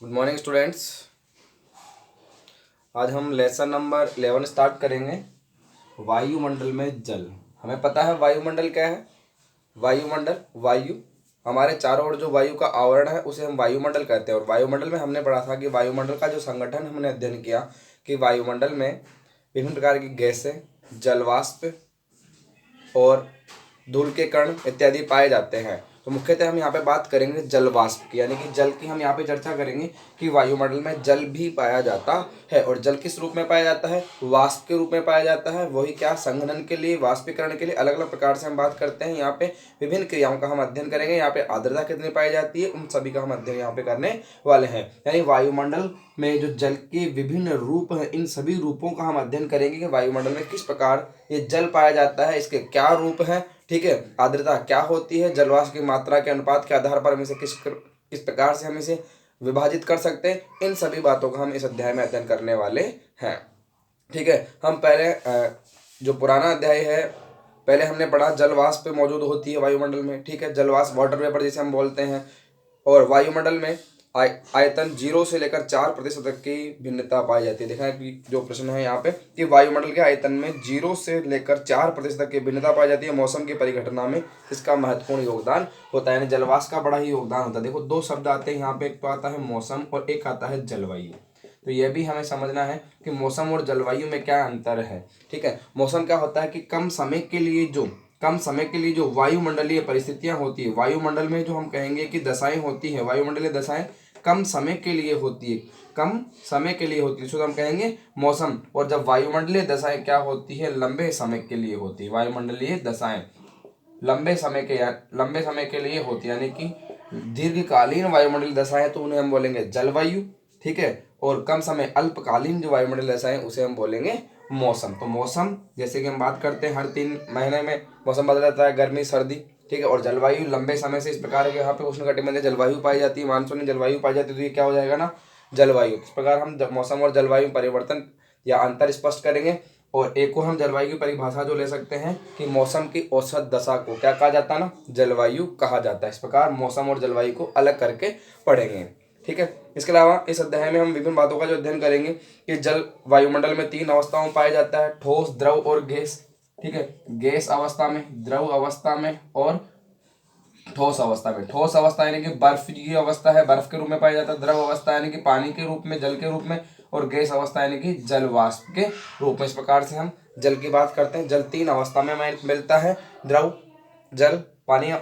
Good morning students. आज हम lesson number 11 start करेंगे। वायुमंडल में जल। हमें पता है वायुमंडल क्या है। वायुमंडल, वायु, हमारे चारों ओर जो वायु का आवरण है उसे हम वायुमंडल कहते हैं। और वायुमंडल में हमने पढ़ा था कि वायुमंडल का जो संगठन हमने अध्ययन किया कि वायुमंडल में विभिन्न प्रकार की गैसें, जलवाष्प और धूल के कण इत्यादि पाए जाते हैं। तो मुख्यतः हम यहाँ पे बात करेंगे जलवाष्प की, यानी कि जल की हम यहाँ पे चर्चा करेंगे कि वायुमंडल में जल भी पाया जाता है। और जल किस रूप में पाया जाता है? वाष्प के रूप में पाया जाता है। वही क्या, संघनन के लिए, वाष्पीकरण के लिए अलग अलग प्रकार से हम बात करते हैं। यहाँ पे विभिन्न क्रियाओं का हम अध्ययन करेंगे। यहाँ पे आर्द्रता कितनी पाई जाती है, उन सभी का हम अध्ययन यहाँ पे करने वाले हैं। यानी वायुमंडल में जो जल के विभिन्न रूप हैं, इन सभी रूपों का हम अध्ययन करेंगे कि वायुमंडल में किस प्रकार ये जल पाया जाता है, इसके क्या रूप हैं, ठीक है, आर्द्रता क्या होती है, जलवाष्प की मात्रा के अनुपात के आधार पर हम इसे किस प्रकार से हम इसे विभाजित कर सकते हैं, इन सभी बातों का हम इस अध्याय में अध्ययन करने वाले हैं। ठीक है, हम पहले जो पुराना अध्याय है, पहले हमने पढ़ा जलवाष्प मौजूद होती है वायुमंडल में। ठीक है, जलवाष्प, वाटर वेपर जिसे हम बोलते हैं। और वायुमंडल में आयतन 0 से लेकर 4% तक की भिन्नता पाई जाती है। देखा है कि जो प्रश्न है यहाँ पे कि वायुमंडल के आयतन में 0 से लेकर 4% तक की भिन्नता पाई जाती है। मौसम की परिघटना में इसका महत्वपूर्ण योगदान होता है, यानी जलवाष्प का बड़ा ही योगदान होता है। देखो, दो शब्द आते हैं यहाँ पे, एक तो आता है मौसम और एक आता है जलवायु। तो यह भी हमें समझना है कि मौसम और जलवायु में क्या अंतर है। ठीक है, मौसम क्या होता है कि कम समय के लिए जो वायुमंडलीय परिस्थितियां होती है, वायुमंडल में जो हम कहेंगे कि दशाएं होती है, वायुमंडलीय दशाएं कम समय के लिए होती है, कम समय के लिए होती है, तो हम कहेंगे मौसम। और जब वायुमंडलीय दशाएं क्या होती है, लंबे समय के लिए होती है। वायुमंडलीय दशाएं लंबे समय के लिए होती है, यानी कि दीर्घकालीन वायुमंडलीय दशाएं तो उन्हें हम बोलेंगे जलवायु। ठीक है, और कम समय अल्पकालीन जो वायुमंडलीय दशाएं उसे हम बोलेंगे मौसम। तो मौसम जैसे कि हम बात करते हैं, हर 3 महीने में मौसम बदल जाता है, गर्मी सर्दी। ठीक है, और जलवायु लंबे समय से इस प्रकार के यहाँ पे उष्णकटिबंधीय जलवायु पाई जाती है, मानसूनी जलवायु पाई जाती है। तो ये क्या हो जाएगा ना, जलवायु। इस प्रकार हम मौसम और जलवायु परिवर्तन या अंतर स्पष्ट करेंगे। और एक और हम जलवायु की परिभाषा जो ले सकते हैं कि मौसम की औसत दशा को क्या कहा जाता है ना, जलवायु कहा जाता है। इस प्रकार मौसम और जलवायु को अलग करके पढ़ेंगे। ठीक है, इसके अलावा इस अध्याय में हम विभिन्न बातों का जो अध्ययन करेंगे कि जल वायुमंडल में 3 अवस्थाओं में पाया जाता है, ठोस, द्रव और गैस। ठीक है, गैस अवस्था में, द्रव अवस्था में और ठोस अवस्था में। ठोस अवस्था यानी कि बर्फ की अवस्था है, बर्फ के रूप में पाया जाता है। द्रव अवस्था यानी कि पानी के रूप में, जल के रूप में। और गैस अवस्था यानी कि जल वाष्प के रूप में। इस प्रकार से हम जल की बात करते हैं। जल 3 अवस्था में हमें मिलता है, द्रव, जल, पानी,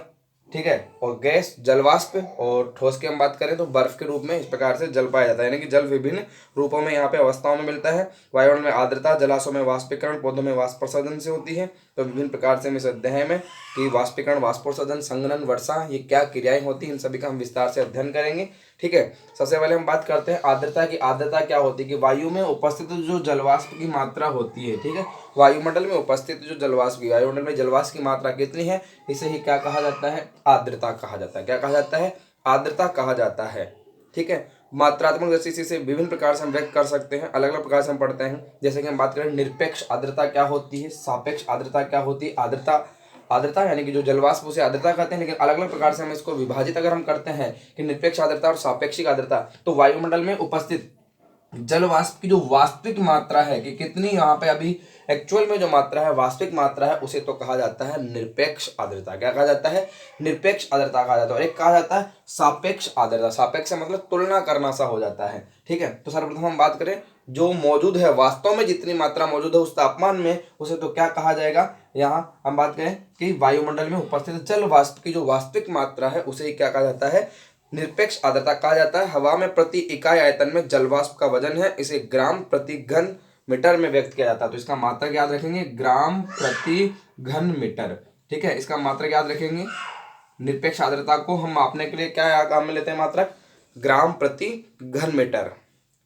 ठीक है, और गैस, जल वाष्प। और ठोस की हम बात करें तो बर्फ के रूप में। इस प्रकार से जल पाया जाता है, यानी कि जल विभिन्न रूपों में यहाँ पे अवस्थाओं में मिलता है। वायुमंडल में आर्द्रता, जलाशयों में वाष्पीकरण, पौधों में वाष्पोत्सर्जन से होती है। तो विभिन्न प्रकार से हम इस अध्याय में कि वाष्पीकरण, वाष्पोत्सर्जन, संघनन, वर्षा, ये क्या क्रियाएं होती हैं, इन सभी का हम विस्तार से अध्ययन करेंगे। ठीक है, सबसे पहले हम बात करते हैं आर्द्रता की। आर्द्रता क्या होती है कि वायु में उपस्थित जो जलवाष्प की मात्रा होती है, ठीक है, वायुमंडल में उपस्थित जो जलवाष्प की, वायुमंडल में जलवाष्प की मात्रा कितनी है, इसे ही क्या कहा जाता है, आर्द्रता कहा जाता है। क्या कहा जाता है, आर्द्रता कहा जाता है। ठीक है, मात्रात्मक दृष्टि से विभिन्न प्रकार से हम व्यक्त कर सकते हैं, अलग अलग प्रकार से हम पढ़ते हैं। जैसे कि हम बात करें निरपेक्ष आर्द्रता क्या होती है, सापेक्ष आर्द्रता क्या होती है। आर्द्रता यानी कि जो जलवाष्प उसे आर्द्रता कहते हैं, लेकिन अलग अलग प्रकार से हम इसको विभाजित अगर हम करते हैं कि निरपेक्ष आर्द्रता और सापेक्षिक आर्द्रता, तो वायुमंडल में उपस्थित जल वाष्प की जो वास्तविक मात्रा है कि कितनी यहाँ पे अभी एक्चुअल में जो मात्रा है, वास्तविक मात्रा है, उसे तो कहा जाता है निरपेक्ष आर्द्रता। क्या कहा जाता है, निरपेक्ष आर्द्रता कहा जाता है। और एक कहा जाता है सापेक्ष आर्द्रता। सापेक्ष मतलब तुलना करना सा हो जाता है। ठीक है, तो सर्वप्रथम हम बात करें जो मौजूद है, वास्तव में जितनी मात्रा मौजूद है उस तापमान में, उसे तो क्या कहा जाएगा, यहाँ हम बात करें कि वायुमंडल में उपस्थित जल वाष्प की जो वास्तविक मात्रा है उसे क्या कहा जाता है, निरपेक्ष आर्द्रता कहा जाता है। हवा में प्रति इकाई आयतन में जल वाष्प का वजन है, इसे ग्राम प्रति घन मीटर में व्यक्त किया जाता है। तो इसका मात्रक याद रखेंगे, ग्राम प्रति घन मीटर। ठीक है, इसका मात्रक याद रखेंगे। निरपेक्ष आर्द्रता को हम मापने के लिए क्या काम में लेते हैं, मात्रक ग्राम प्रति घन मीटर।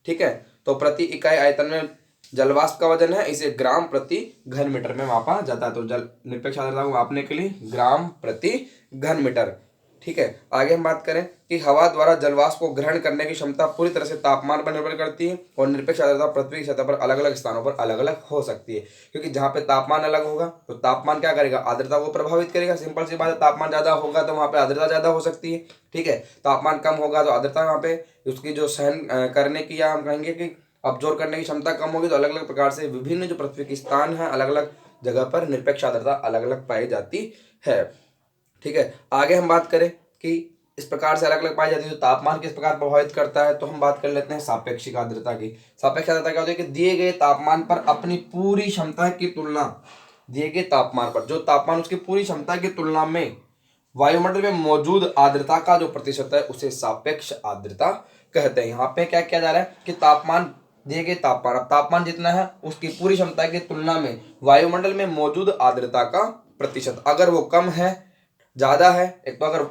ठीक है, तो प्रति इकाई आयतन में जलवाष्प का वजन है, इसे ग्राम प्रति घन मीटर में मापा जाता है। तो जल निरपेक्ष आर्द्रता को मापने के लिए ग्राम प्रति घन मीटर। ठीक है। आगे हम बात करें कि हवा द्वारा जलवाष्प को ग्रहण करने की क्षमता पूरी तरह से तापमान पर निर्भर करती है और निरपेक्ष आर्द्रता पृथ्वी की सतह पर अलग अलग स्थानों पर अलग अलग हो सकती है, क्योंकि जहाँ पे तापमान अलग होगा तो तापमान क्या करेगा, आर्द्रता को प्रभावित करेगा। सिंपल सी बात है, तापमान ज्यादा होगा तो वहाँ पे आर्द्रता ज्यादा हो सकती है, ठीक है। तापमान कम होगा तो आर्द्रता वहाँ पे उसकी जो सहन करने की, या हम कहेंगे कि अब्जॉर्ब करने की क्षमता कम होगी। तो अलग अलग प्रकार से विभिन्न जो पृथ्वी के स्थान है अलग अलग जगह पर निरपेक्ष आर्द्रता अलग अलग पाई जाती है, ठीक है। आगे हम बात करें कि इस प्रकार से अलग अलग पाई जाती है तो तापमान किस प्रकार प्रभावित करता है, तो हम बात कर लेते हैं सापेक्षिक आर्द्रता की। सापेक्षिक आर्द्रता क्या होती है कि दिए गए तापमान पर अपनी पूरी क्षमता की तुलना, दिए गए तापमान पर जो तापमान उसकी पूरी क्षमता की तुलना में वायुमंडल में मौजूद आर्द्रता का जो प्रतिशत है उसे सापेक्ष आर्द्रता कहते हैं। यहाँ पे क्या किया जा रहा है कि तापमान, दिए गए तापमान, अब तापमान जितना है उसकी पूरी क्षमता की तुलना में वायुमंडल में मौजूद आर्द्रता का प्रतिशत, अगर वो कम है, ज्यादा है, एक तो अगर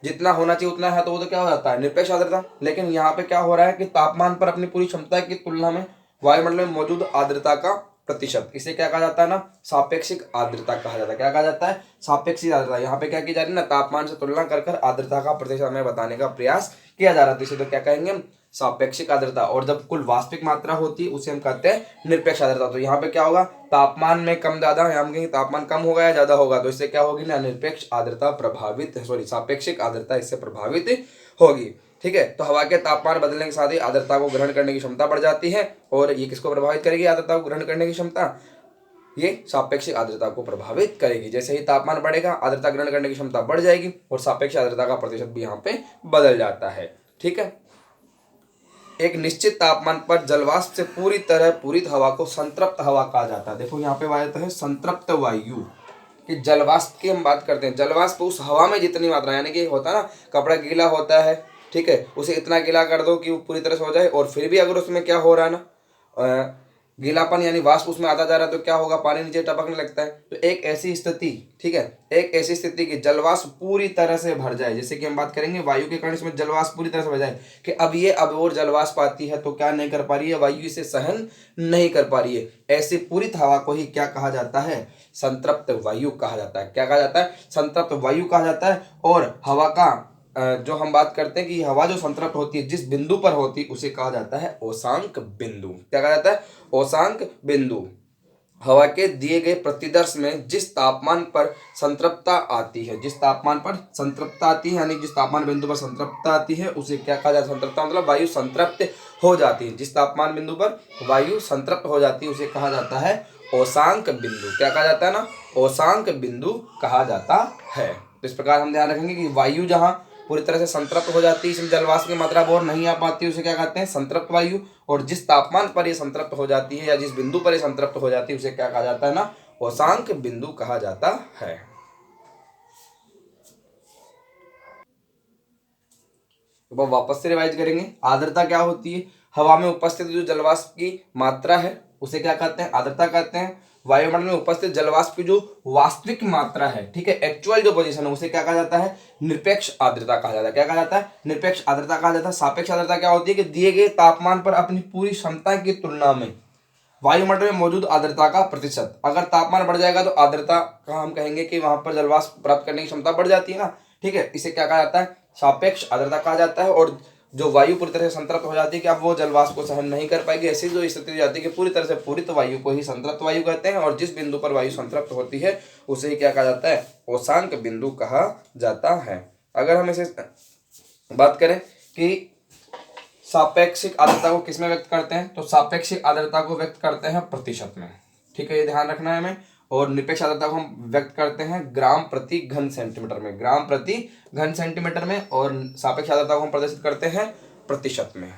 जितना होना चाहिए उतना है तो वो तो क्या हो जाता है, निरपेक्ष आर्द्रता। लेकिन यहाँ पे क्या हो रहा है कि तापमान पर अपनी पूरी क्षमता की तुलना में वायुमंडल में मौजूद आर्द्रता का प्रतिशत, इसे क्या कहा जाता है ना, सापेक्षिक आर्द्रता कहा जाता है। क्या कहा जाता है, सापेक्षिक आर्द्रता। यहाँ पे क्या की जा रही है ना, तापमान से तुलना कर कर आर्द्रता का प्रतिशत हमें बताने का प्रयास किया जा रहा है, तो इसे तो क्या कहेंगे हम, सापेक्षिक आर्द्रता। और जब कुल वास्तविक मात्रा होती है उसे हम कहते हैं निरपेक्ष आर्द्रता। तो यहाँ पे क्या होगा, तापमान में कम ज्यादा, हम कहेंगे तापमान कम होगा या ज्यादा होगा तो इससे क्या होगी ना, निरपेक्ष आर्द्रता प्रभावित, सॉरी सापेक्षिक आर्द्रता इससे प्रभावित होगी, ठीक है। तो हवा के तापमान बदलने के साथ ही आर्द्रता को ग्रहण करने की क्षमता बढ़ जाती है, और ये किसको प्रभावित करेगी, आर्द्रता को ग्रहण करने की क्षमता, ये सापेक्षिक आर्द्रता को प्रभावित करेगी। जैसे ही तापमान बढ़ेगा आर्द्रता ग्रहण करने की क्षमता बढ़ जाएगी और सापेक्ष आर्द्रता का प्रतिशत भी यहाँ पे बदल जाता है, ठीक है। एक निश्चित तापमान पर जलवाष्प से पूरी तरह पूरित हवा को संतृप्त हवा कहा जाता है। देखो यहाँ पे वायु है संतृप्त वायु, कि जलवाष्प की हम बात करते हैं, जलवाष्प उस हवा में जितनी मात्रा, यानी कि होता है ना कपड़ा गीला होता है, ठीक है, उसे इतना गीला कर दो कि वो पूरी तरह से हो जाए, और फिर भी अगर उसमें क्या हो रहा है ना, गीलापन यानी वाष्प उसमें आता जा रहा है तो क्या होगा, पानी नीचे टपकने लगता है। तो एक ऐसी स्थिति, ठीक है, एक ऐसी स्थिति की जलवाष्प पूरी तरह से भर जाए, जैसे कि हम बात करेंगे वायु के कारण इसमें जलवाष्प पूरी तरह से भर जाए, कि अब और जलवाष्प आती है तो क्या नहीं कर पा रही है, वायु इसे सहन नहीं कर पा रही है। ऐसी पूरित हवा को ही क्या कहा जाता है, संतृप्त वायु कहा जाता है। क्या कहा जाता है, संतृप्त वायु कहा जाता है। और हवा का जो हम बात करते हैं कि हवा जो संतृप्त होती है जिस बिंदु पर होती है उसे कहा जाता है औशांक बिंदु। क्या कहा जाता है, औशांक बिंदु। हवा के दिए गए प्रतिदर्श में जिस तापमान पर संतृप्तता आती है, जिस तापमान पर संतृप्तता आती है, यानी जिस तापमान बिंदु पर संतृप्तता आती है उसे क्या कहा जाता है, संतृप्तता मतलब वायु संतृप्त हो जाती है, जिस तापमान बिंदु पर वायु संतृप्त हो जाती है उसे कहा जाता है औशांक बिंदु। क्या कहा जाता है ना, औशांक बिंदु कहा जाता है। तो इस प्रकार हम ध्यान रखेंगे कि वायु जहाँ पूरी तरह से संतृप्त हो जाती है, इसमें जलवाष्प की मात्रा और नहीं आ पाती, उसे क्या कहते हैं, संतृप्त वायु। और जिस तापमान पर ये संतृप्त हो जाती है या जिस बिंदु पर ये संतृप्त हो जाती है उसे क्या कहा जाता है ना, औशांक बिंदु कहा जाता है। तो वापस से रिवाइज करेंगे, आर्द्रता क्या होती है, हवा में उपस्थित जो जलवाष्प की मात्रा है उसे क्या कहते हैं, आर्द्रता कहते हैं। वायुमंडल में उपस्थित जलवाष्प की जो वास्तविक मात्रा है, ठीक है, एक्चुअल जो पोजीशन है उसे क्या कहा जाता है, निरपेक्ष आर्द्रता कहा जाता है। क्या कहा जाता है, निरपेक्ष आर्द्रता कहा जाता है। सापेक्ष आर्द्रता क्या होती है कि दिए गए तापमान पर अपनी पूरी क्षमता की तुलना में वायुमंडल में मौजूद आर्द्रता का प्रतिशत, अगर तापमान बढ़ जाएगा तो आर्द्रता का हम कहेंगे कि वहां पर जलवाष्प प्राप्त करने की क्षमता बढ़ जाती है ना, ठीक है, इसे क्या कहा जाता है, सापेक्ष आर्द्रता कहा जाता है। और जो वायु पूरी तरह से संतृप्त हो जाती है कि अब वो जलवाष्प को सहन नहीं कर पाएगी, ऐसी जो स्थिति हो जाती है कि पूरी तरह से पूरित वायु को ही संतृप्त वायु कहते हैं। और जिस बिंदु पर वायु संतृप्त होती है उसे ही क्या कहा जाता है, औशांक बिंदु कहा जाता है। अगर हम इसे बात करें कि सापेक्षिक आर्द्रता को किसमें व्यक्त करते हैं, तो सापेक्षिक आर्द्रता को व्यक्त करते हैं प्रतिशत में, ठीक है, ये ध्यान रखना है हमें। और निरपेक्ष आर्द्रता को हम व्यक्त करते हैं ग्राम प्रति घन सेंटीमीटर में, ग्राम प्रति घन सेंटीमीटर में। और सापेक्ष आर्द्रता को हम प्रदर्शित करते हैं प्रतिशत में।